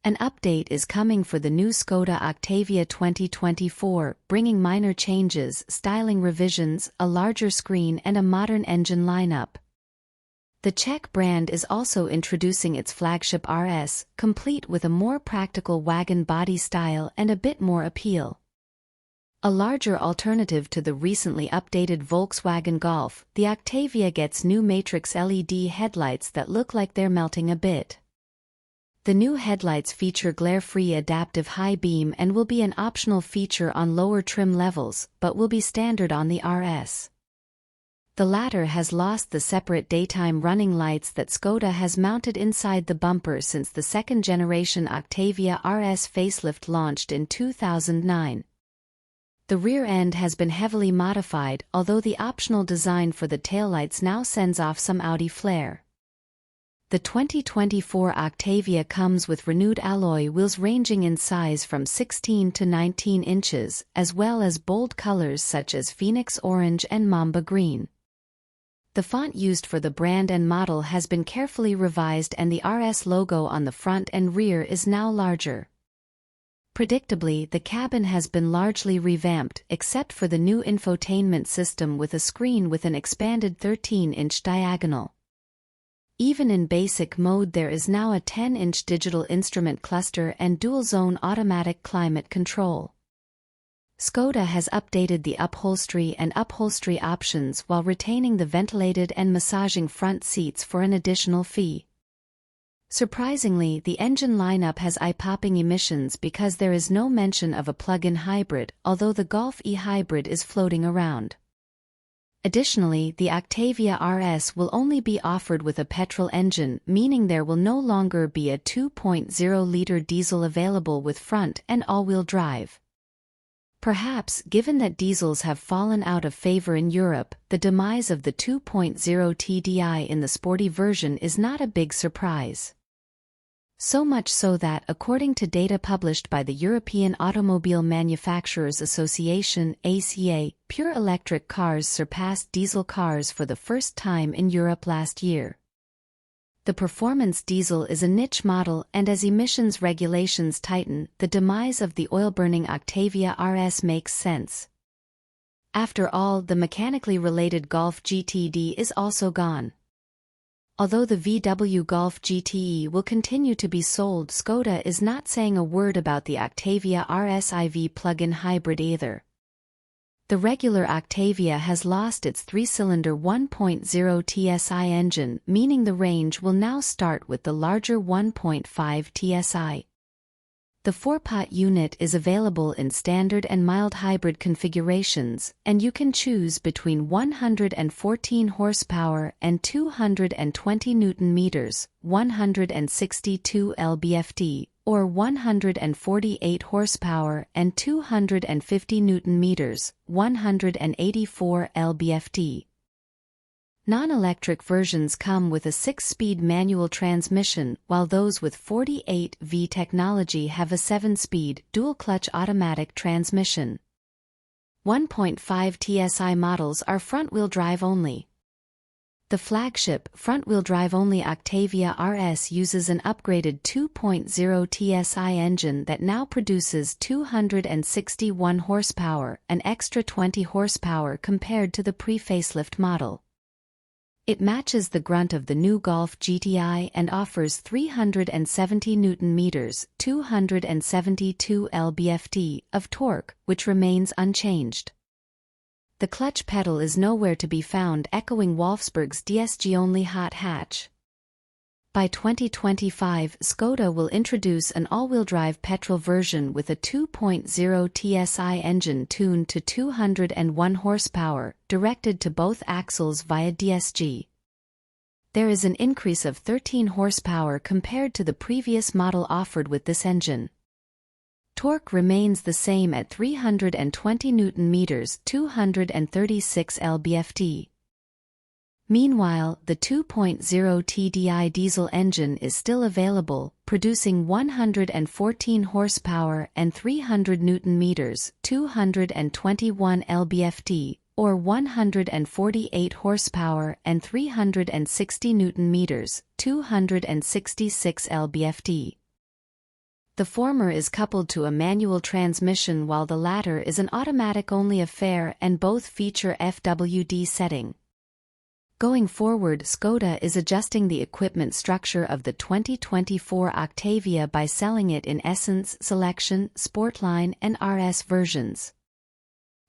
An update is coming for the new Skoda Octavia 2024, bringing minor changes, styling revisions, a larger screen and a modern engine lineup. The Czech brand is also introducing its flagship RS, complete with a more practical wagon body style and a bit more appeal. A larger alternative to the recently updated Volkswagen Golf, the Octavia gets new matrix LED headlights that look like they're melting a bit. The new headlights feature glare-free adaptive high beam and will be an optional feature on lower trim levels, but will be standard on the RS. The latter has lost the separate daytime running lights that Skoda has mounted inside the bumper since the second-generation Octavia RS facelift launched in 2009. The rear end has been heavily modified, although the optional design for the taillights now sends off some Audi flair. The 2024 Octavia comes with renewed alloy wheels ranging in size from 16 to 19 inches, as well as bold colors such as Phoenix Orange and Mamba Green. The font used for the brand and model has been carefully revised and the RS logo on the front and rear is now larger. Predictably, the cabin has been largely revamped, except for the new infotainment system with a screen with an expanded 13-inch diagonal. Even in basic mode there is now a 10-inch digital instrument cluster and dual-zone automatic climate control. Skoda has updated the upholstery and upholstery options while retaining the ventilated and massaging front seats for an additional fee. Surprisingly, the engine lineup has eye-popping emissions because there is no mention of a plug-in hybrid, although the Golf e-hybrid is floating around. Additionally, the Octavia RS will only be offered with a petrol engine, meaning there will no longer be a 2.0-liter diesel available with front and all-wheel drive. Perhaps, given that diesels have fallen out of favor in Europe, the demise of the 2.0 TDI in the sporty version is not a big surprise. So much so that, according to data published by the European Automobile Manufacturers Association (ACA), pure electric cars surpassed diesel cars for the first time in Europe last year. The performance diesel is a niche model, and as emissions regulations tighten, the demise of the oil-burning Octavia RS makes sense. After all, the mechanically related Golf GTI is also gone. Although the VW Golf GTI will continue to be sold, Skoda is not saying a word about the Octavia RS IV plug-in hybrid either. The regular Octavia has lost its 3-cylinder 1.0 TSI engine, meaning the range will now start with the larger 1.5 TSI. The 4-pot unit is available in standard and mild hybrid configurations, and you can choose between 114 horsepower and 220 Nm, 162 lb-ft, or 148 horsepower and 250 Nm, 184 lb-ft. Non-electric versions come with a 6-speed manual transmission, while those with 48V technology have a 7-speed, dual-clutch automatic transmission. 1.5 TSI models are front-wheel drive only. The flagship, front-wheel drive-only Octavia RS uses an upgraded 2.0 TSI engine that now produces 261 horsepower, an extra 20 horsepower compared to the pre-facelift model. It matches the grunt of the new Golf GTI and offers 370 Nm, 272 lb-ft, of torque, which remains unchanged. The clutch pedal is nowhere to be found, echoing Wolfsburg's DSG-only hot hatch. By 2025, Skoda will introduce an all-wheel drive petrol version with a 2.0 TSI engine tuned to 201 horsepower, directed to both axles via DSG. There is an increase of 13 horsepower compared to the previous model offered with this engine. Torque remains the same at 320 Nm, 236 lb-ft. Meanwhile, the 2.0 TDI diesel engine is still available, producing 114 horsepower and 300 Nm, 221 lb-ft, or 148 horsepower and 360 Nm, 266 lb-ft. The former is coupled to a manual transmission while the latter is an automatic-only affair, and both feature FWD setting. Going forward, Skoda is adjusting the equipment structure of the 2024 Octavia by selling it in Essence, Selection, Sportline and RS versions.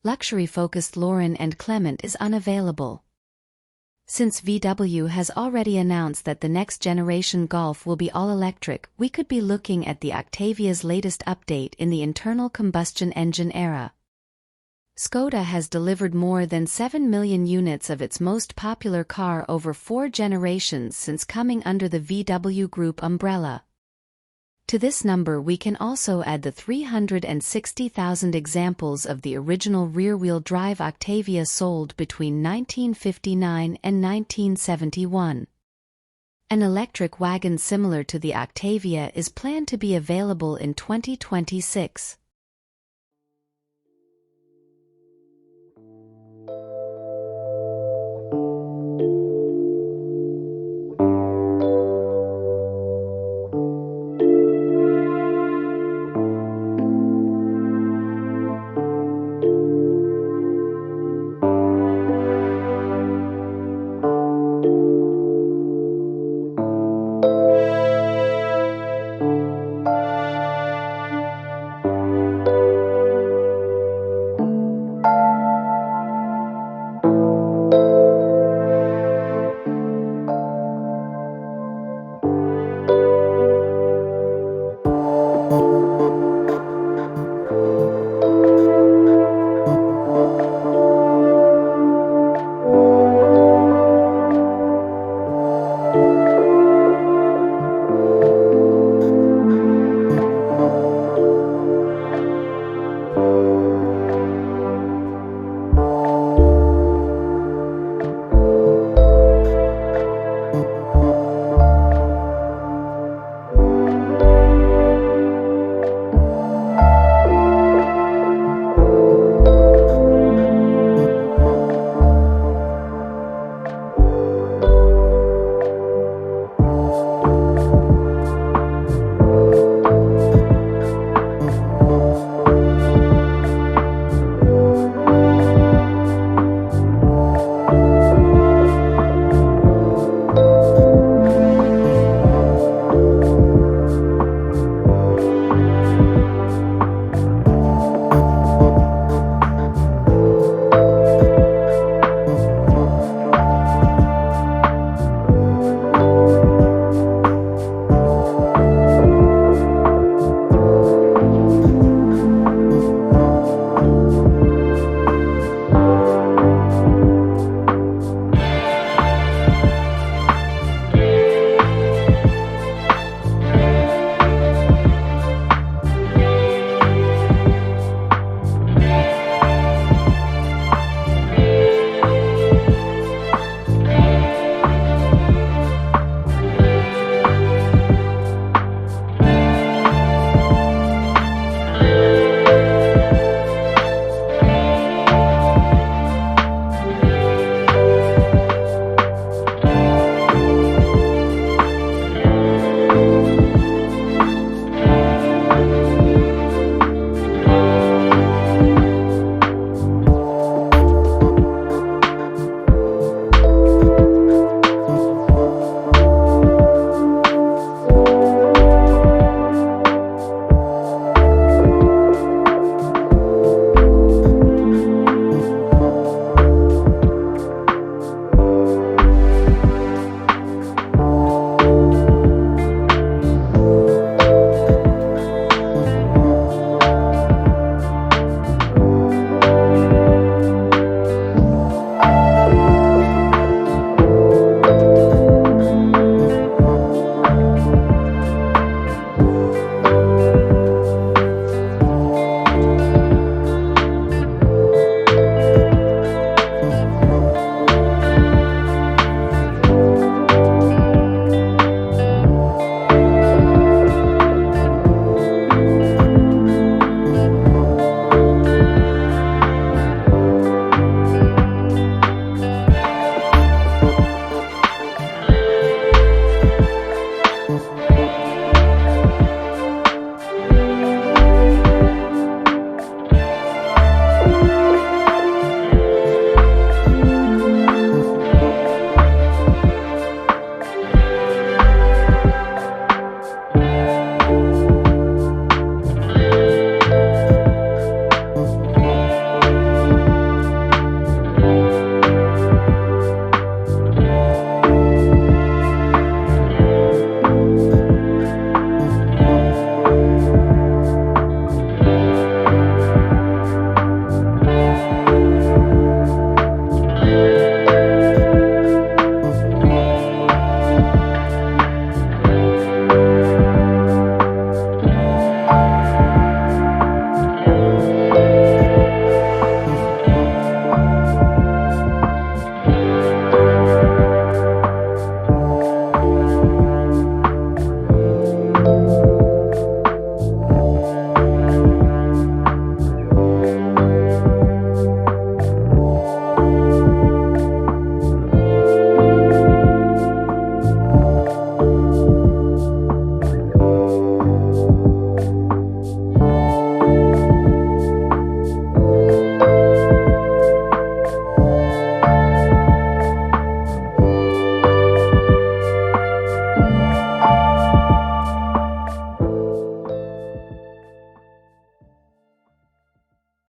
Luxury-focused Lauren and Clement is unavailable. Since VW has already announced that the next-generation Golf will be all-electric, we could be looking at the Octavia's latest update in the internal combustion engine era. Skoda has delivered more than 7 million units of its most popular car over 4 generations since coming under the VW Group umbrella. To this number we can also add the 360,000 examples of the original rear-wheel drive Octavia sold between 1959 and 1971. An electric wagon similar to the Octavia is planned to be available in 2026.